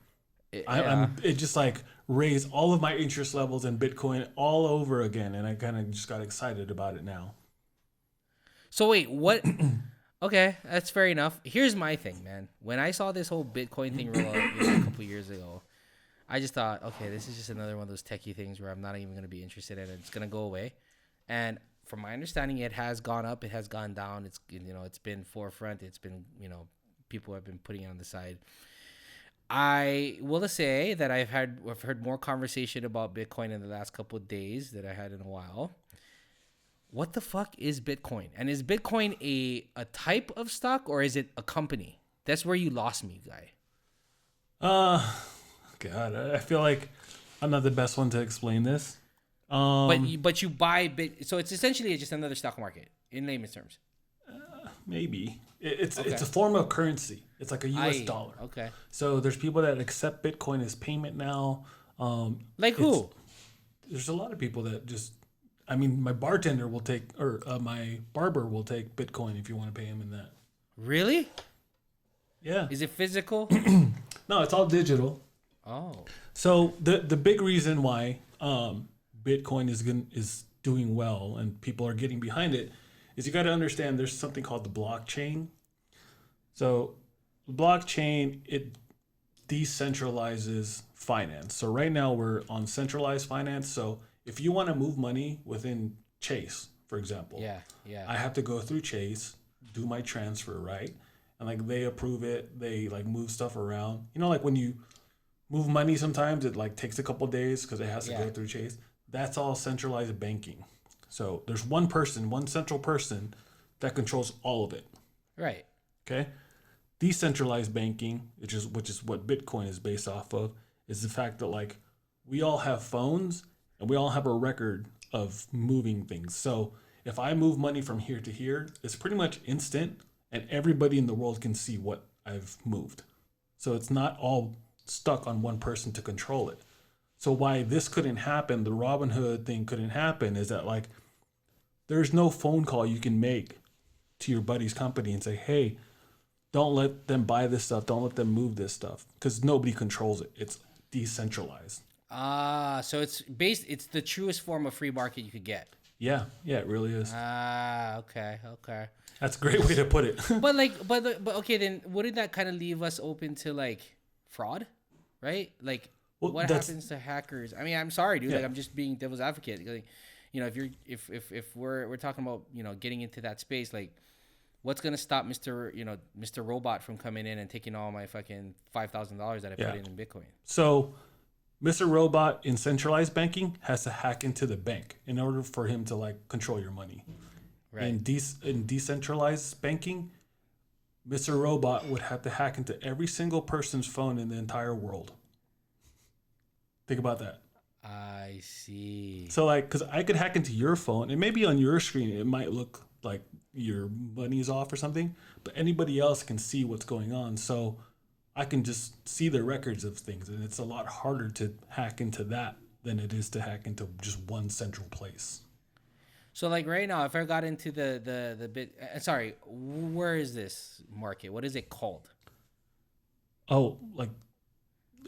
It just like raised all of my interest levels in Bitcoin all over again, and I kind of just got excited about it now. So wait, what? Okay, that's fair enough. Here's my thing, man. When I saw this whole Bitcoin thing roll out a couple years ago, I just thought, okay, this is just another one of those techie things where I'm not even going to be interested in it. It's going to go away. And from my understanding, it has gone up, it has gone down. It's it's been forefront. It's been people have been putting it on the side. I will say that I've heard more conversation about Bitcoin in the last couple of days than I had in a while. What the fuck is Bitcoin? And is Bitcoin a type of stock or is it a company? That's where you lost me, guy. God, I feel like I'm not the best one to explain this. But you buy so it's essentially just another stock market in layman's terms. Maybe it's a form of currency. It's like a U.S. dollar. Okay. So there's people that accept Bitcoin as payment now. Like who? There's a lot of people that just. I mean, my bartender will take, or my barber will take Bitcoin if you want to pay him in that. Really? Yeah. Is it physical? No, it's all digital. Oh. So the big reason why Bitcoin is doing well and people are getting behind it is you got to understand there's something called the blockchain. So the blockchain, decentralizes finance. So right now we're on centralized finance. So if you want to move money within Chase, for example, Yeah, yeah. I have to go through Chase, do my transfer, right? And like they approve it, they like move stuff around. You know, like when you move money, sometimes it like takes a couple days because it has to Yeah. go through Chase. That's all centralized banking. So there's one person, one central person that controls all of it. Right. Okay. Decentralized banking, which is what Bitcoin is based off of, is the fact that like we all have phones and we all have a record of moving things. So if I move money from here to here, it's pretty much instant and everybody in the world can see what I've moved. So it's not all stuck on one person to control it. So why this couldn't happen, the Robinhood thing couldn't happen, is that like there's no phone call you can make to your buddy's company and say, hey, don't let them buy this stuff. Don't let them move this stuff because nobody controls it. It's decentralized. So it's the truest form of free market you could get. Yeah, it really is. Okay. That's a great way to put it. But okay, then wouldn't that kind of leave us open to like fraud, right? Like, Well, what that's- happens to hackers? I mean, I'm sorry, dude. Yeah. Like, I'm just being devil's advocate. Like, if we're talking about getting into that space, like, what's gonna stop Mr. Robot from coming in and taking all my fucking $5,000 that I Yeah. put in Bitcoin? So, Mr. Robot in centralized banking has to hack into the bank in order for him to like control your money. Right. In decentralized banking, Mr. Robot would have to hack into every single person's phone in the entire world. Think about that. I see. So like, because I could hack into your phone, and maybe on your screen it might look like your money's off or something, but anybody else can see what's going on. So I can just see the records of things, and it's a lot harder to hack into that than it is to hack into just one central place. So like right now, if I got into the bit, sorry, where is this market? What is it called? Oh, like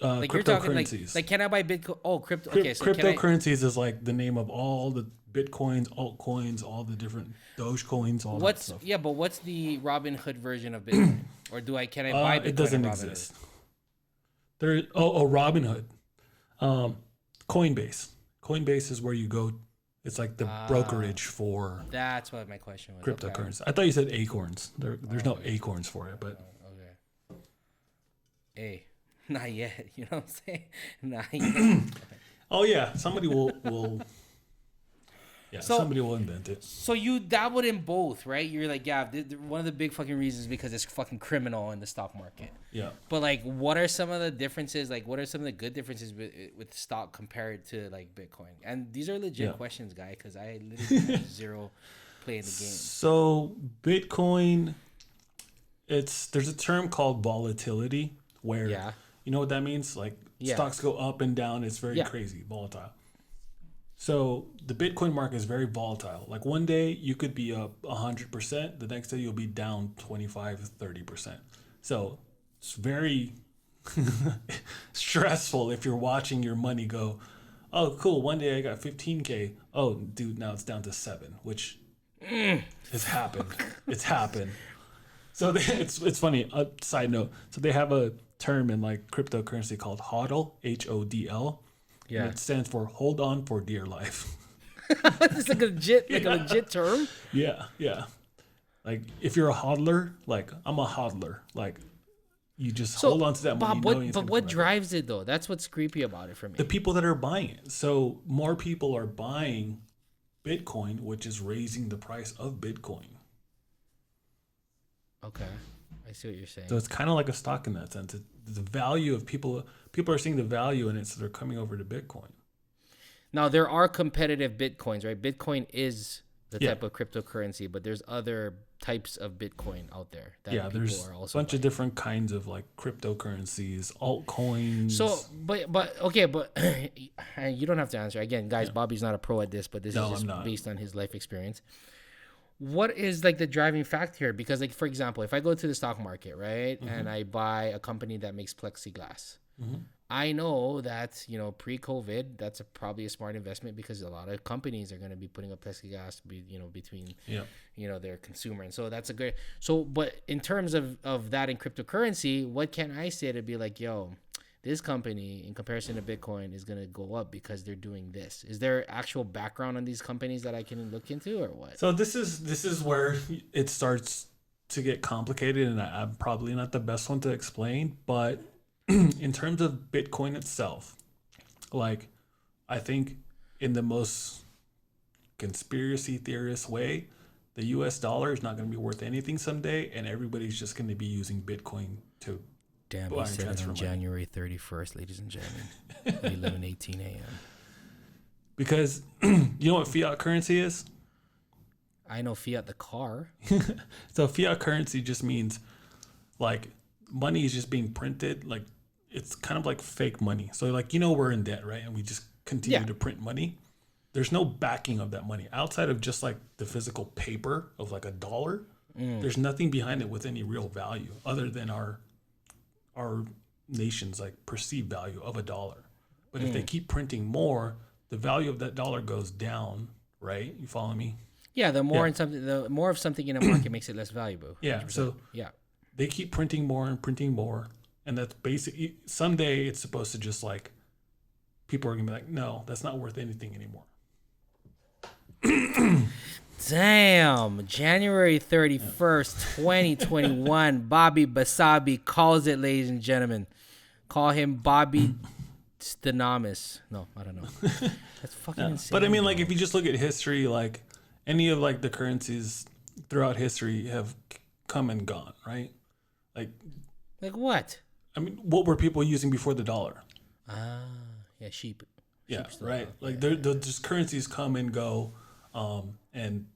Like you're talking cryptocurrencies. like can I buy Bitcoin? Oh, crypto. Okay, so can I, Cryptocurrencies is like the name of all the Bitcoins, altcoins, all the different Dogecoins, all that stuff. but what's the Robinhood version of Bitcoin? Or can I buy Bitcoin? It doesn't on Robinhood? exist. There. Robinhood, Coinbase. Coinbase is where you go. It's like the brokerage for That's what my question was. cryptocurrency. I thought you said acorns. There's no acorns for it, but Okay. Hey, not yet. You know what I'm saying? Not yet. oh yeah, somebody will So- somebody will invent it. So you dabbled in both, right? You're like, yeah, one of the big fucking reasons is because it's fucking criminal in the stock market. Yeah. But like, what are some of the differences? Like, what are some of the good differences with stock compared to like Bitcoin? And these are legit Yeah. questions, guy, because I literally have zero play in the game. So Bitcoin, there's a term called volatility where Yeah. you know what that means? Like Yeah. stocks go up and down. It's very Yeah. crazy, volatile. So the Bitcoin market is very volatile. Like one day you could be up 100%, the next day you'll be down 25, 30%. So it's very stressful if you're watching your money go, oh, cool, one day I got 15K. Oh, dude, now it's down to 7, which has happened. It's happened. So it's funny. Side note. So they have a term in like cryptocurrency called HODL, HODL. Yeah. And it stands for hold on for dear life. It's like a legit term. Yeah. Like if you're a hodler, like I'm a hodler. Like you just hold on to that money. Bob, knowing it's but gonna what come back. drives it though? That's what's creepy about it for me. The people that are buying it. So more people are buying Bitcoin, which is raising the price of Bitcoin. Okay, I see what you're saying. So it's kind of like a stock in that sense. The value of people are seeing the value in it, so they're coming over to Bitcoin. Now there are competitive Bitcoins, right? Bitcoin is the Yeah. type of cryptocurrency, but there's other types of Bitcoin out there that Yeah, people there's are a also bunch buying. of different kinds of like cryptocurrencies, altcoins. So, but okay, but you don't have to answer. Again, guys, Bobby's not a pro at this, but this No, is just I'm not. based on his life experience. What is like the driving factor here? Because like for example, if I go to the stock market, right, Mm-hmm. and I buy a company that makes plexiglass, Mm-hmm. I know that pre-COVID, that's probably a smart investment because a lot of companies are going to be putting up plexiglass, between yeah, their consumer, and so that's a good. So, but in terms of that in cryptocurrency, what can I say to be like, yo, this company, in comparison to Bitcoin, is gonna go up because they're doing this. Is there actual background on these companies that I can look into, or what? So this is where it starts to get complicated, and I'm probably not the best one to explain. But in terms of Bitcoin itself, like I think in the most conspiracy theorist way, the U.S. dollar is not going to be worth anything someday, and everybody's just going to be using Bitcoin to Damn, buy he and said it transfer on money. January 31st, ladies and gentlemen, 11:18 a.m. Because you know what fiat currency is? I know fiat the car. So fiat currency just means like money is just being printed. Like it's kind of like fake money. So like we're in debt, right? And we just continue Yeah. to print money. There's no backing of that money outside of just like the physical paper of like a dollar. There's nothing behind it with any real value other than our nation's like perceived value of a dollar. But if they keep printing more, the value of that dollar goes down, right? You follow me? Yeah, the more Yeah. in something, the more of something in a market makes it less valuable. Yeah. 100%. So Yeah. they keep printing more and printing more, and that's basically someday it's supposed to just like people are gonna be like, no, that's not worth anything anymore. Damn, January 31st, 2021, Bobby Basabi calls it, ladies and gentlemen. Call him Bobby Stanamis. No, I don't know. That's fucking insane. But I mean, like bro. if you just look at history, like any of like the currencies throughout history have come and gone, right? Like Like what? I mean, what were people using before the dollar? Yeah, sheep. Yeah, still right. are. Like there just currencies come and go, and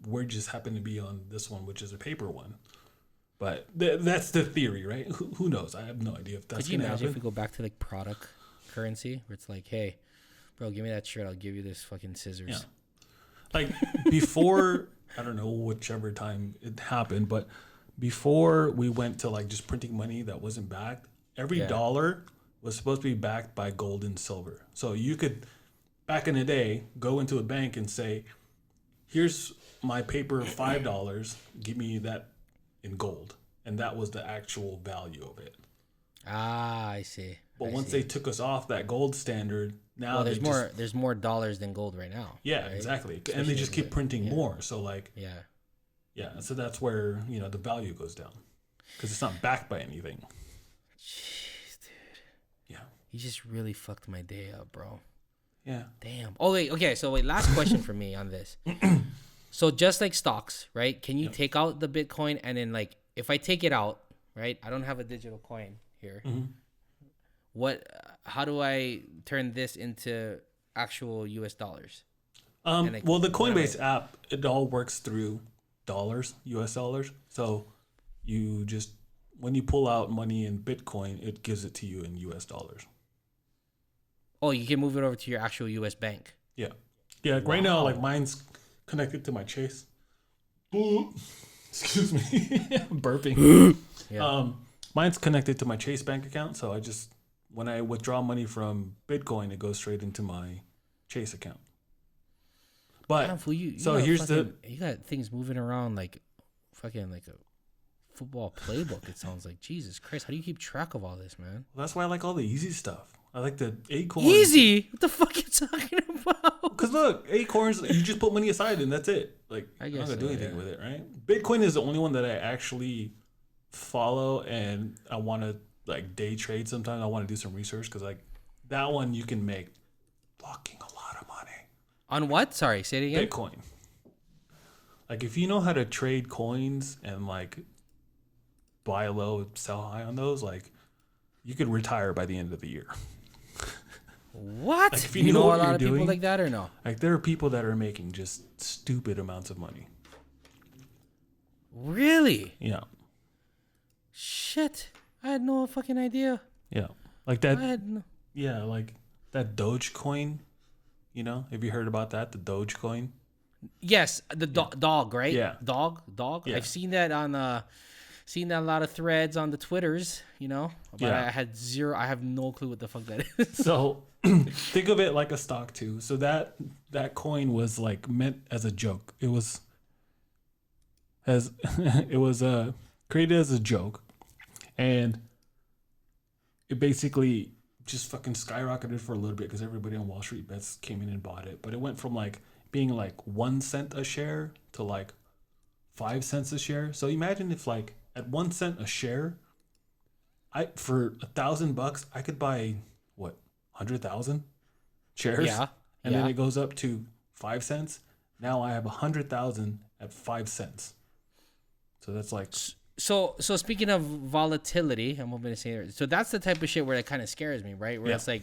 we just happen to be on this one, which is a paper one. But that's the theory, right? Who knows? I have no idea if that's Could you gonna imagine happen. if we go back to like product currency, where it's like, hey, bro, give me that shirt, I'll give you this fucking scissors. Yeah. Like before, I don't know whichever time it happened, but before we went to like just printing money that wasn't backed, every Yeah. dollar was supposed to be backed by gold and silver. So you could, back in the day, go into a bank and say, here's my paper of $5, give me that in gold. And that was the actual value of it. Ah, I see. But I once see. they took us off that gold standard, now well, they there's more dollars than gold right now. yeah, right? exactly. And Especially they just as keep it- printing yeah. more. So like, Yeah. yeah, so that's where, the value goes down because it's not backed by anything. Jeez, dude. Yeah. You just really fucked my day up, bro. Yeah. Damn. Oh wait, okay. So wait, last question for me on this. So just like stocks, right? Can you take out the Bitcoin and then like if I take it out, right? I don't have a digital coin here. What? How do I turn this into actual U.S. dollars? like, Well, the what am Coinbase app, it all works through dollars, US dollars. So you just, when you pull out money in Bitcoin, it gives it to you in US dollars. Oh, you can move it over to your actual U.S. bank. Yeah. Yeah. Like right now, like mine's connected to my Chase. Excuse me. I'm burping. Yeah. Mine's connected to my Chase bank account. So when I withdraw money from Bitcoin, it goes straight into my Chase account. But Damn, fool, you so got here's you got things moving around like fucking like a football playbook. It sounds like Jesus Christ. How do you keep track of all this, man? that's why I like all the easy stuff. I like the Acorns. Easy. What the fuck you talking about? Because look, Acorns, you just put money aside and that's it. Like, I you're guess not going to do so, anything yeah. with it, right? Bitcoin is the only one that I actually follow and I want to like day trade sometimes. I want to do some research because like that one you can make fucking a lot of money. On what? Sorry, say it again. Bitcoin. Like if you know how to trade coins and like buy low, sell high on those, like you could retire by the end of the year. What? Like, if you you know know a what lot you're of people doing- like that or no? Like there are people that are making just stupid amounts of money. Really? Yeah. Shit. I had no fucking idea. Yeah. Like I that. had no. Yeah, like that Dogecoin. Have you heard about that? The Dogecoin. Yes, the dog, right? Yeah. Dog. Yeah. I've seen that on seen that a lot of threads on the Twitters, but Yeah. I have no clue what the fuck that is. So think of it like a stock too. So that coin was like meant as a joke. It was created as a joke, and it basically just fucking skyrocketed for a little bit because everybody on Wall Street bets came in and bought it. But it went from like being like 1 cent a share to like 5 cents a share. So imagine if like at 1 cent a share, I for $1,000 I could buy what 100,000 shares. Yeah. And then it goes up to 5 cents. Now I have 100,000 at 5 cents. So that's like. So speaking of volatility, I'm hoping to say it. So that's the type of shit where it kind of scares me, right? Where it's like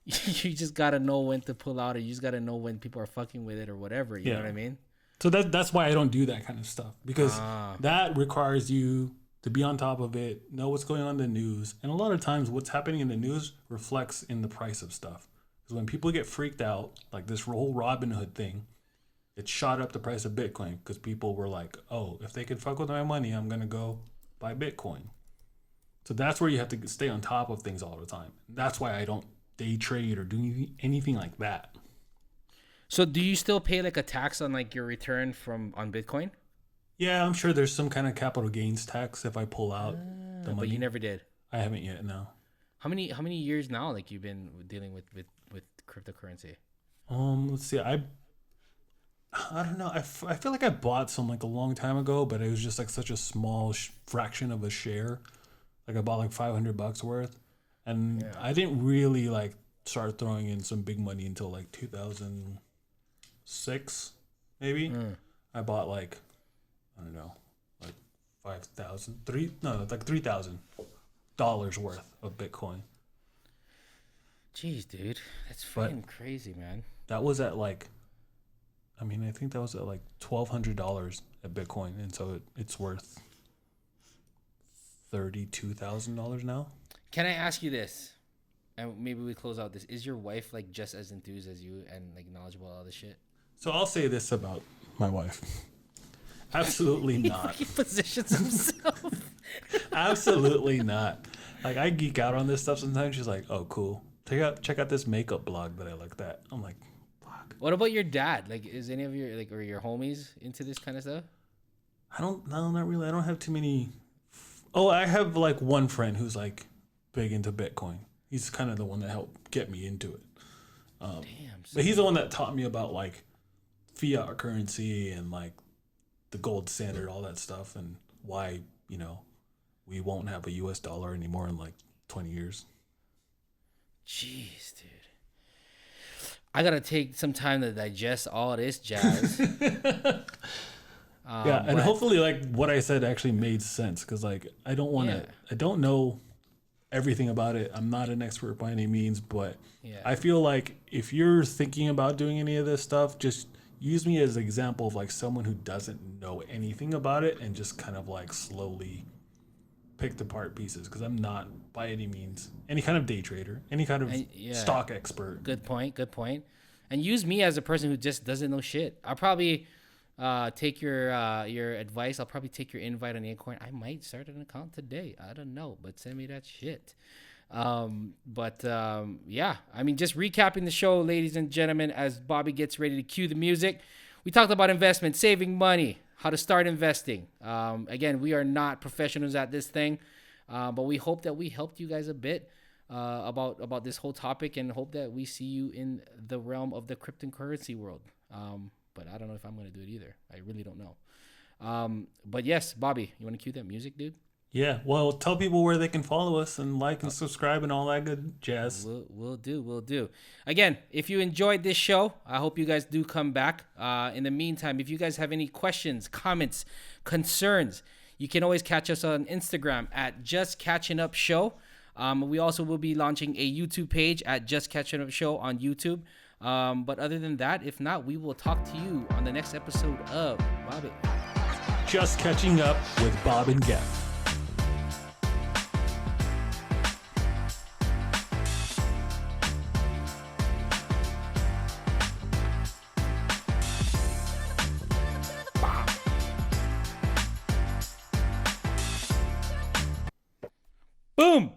you just gotta know when to pull out, or you just gotta know when people are fucking with it or whatever. You know what I mean? So that's why I don't do that kind of stuff, because that requires you to be on top of it, know what's going on in the news, and a lot of times what's happening in the news reflects in the price of stuff. Because when people get freaked out, like this whole Robinhood thing, it shot up the price of Bitcoin because people were like, oh, if they can fuck with my money, I'm going to go buy Bitcoin. So that's where you have to stay on top of things all the time. That's why I don't day trade or do anything like that. So do you still pay like a tax on like your return on Bitcoin? Yeah, I'm sure there's some kind of capital gains tax if I pull out the money. But you never did. I haven't yet, no. How many years now like you've been dealing with cryptocurrency? Let's see. I don't know. I feel like I bought some like a long time ago, but it was just like such a small fraction of a share. Like I bought like $500 worth, and I didn't really like start throwing in some big money until like 2006, maybe. I bought like, I don't know, like $3,000 worth of Bitcoin. Jeez, dude, that's fucking crazy, man. That was at like. I mean, I think that was at like $1,200 at Bitcoin, and so it's worth $32,000 now. Can I ask you this? And maybe we close out this. Is your wife like just as enthused as you and like knowledgeable about all this shit? So I'll say this about my wife. Absolutely not. He positions himself. Absolutely not. Like I geek out on this stuff sometimes. She's like, "Oh, cool. Check out this makeup blog that I looked at." I'm like. What about your dad? Like, is any of your or your homies into this kind of stuff? No, not really. I don't have too many. Oh, I have like one friend who's like big into Bitcoin. He's kind of the one that helped get me into it. Damn. But he's the one that taught me about like fiat currency and like the gold standard, all that stuff, and why we won't have a U.S. dollar anymore in like 20 years. Jeez, dude. I gotta take some time to digest all this jazz. And hopefully, like what I said actually made sense, because like I don't know everything about it. I'm not an expert by any means, but I feel like if you're thinking about doing any of this stuff, just use me as an example of like someone who doesn't know anything about it, and just kind of like slowly picked apart pieces, because I'm not by any means any kind of day trader, any kind of stock expert. Good point. And use me as a person who just doesn't know shit. I'll probably take your advice. I'll probably take your invite on Acorn. I might start an account today. I don't know, but send me that shit. I mean, just recapping the show, ladies and gentlemen, as Bobby gets ready to cue the music. We talked about investment, saving money, how to start investing. Again, we are not professionals at this thing, but we hope that we helped you guys a bit about this whole topic, and hope that we see you in the realm of the cryptocurrency world. But I don't know if I'm going to do it either. I really don't know. But yes, Bobby, you want to cue that music, dude? Yeah. Well, tell people where they can follow us and like and subscribe and all that good jazz. We'll do. Again, if you enjoyed this show, I hope you guys do come back. In the meantime, if you guys have any questions, comments, concerns, you can always catch us on Instagram at Just Catching Up Show. We also will be launching a YouTube page at Just Catching Up Show on YouTube. But other than that, if not, we will talk to you on the next episode of Bobby. Just Catching Up with Bob and Gav. Boom!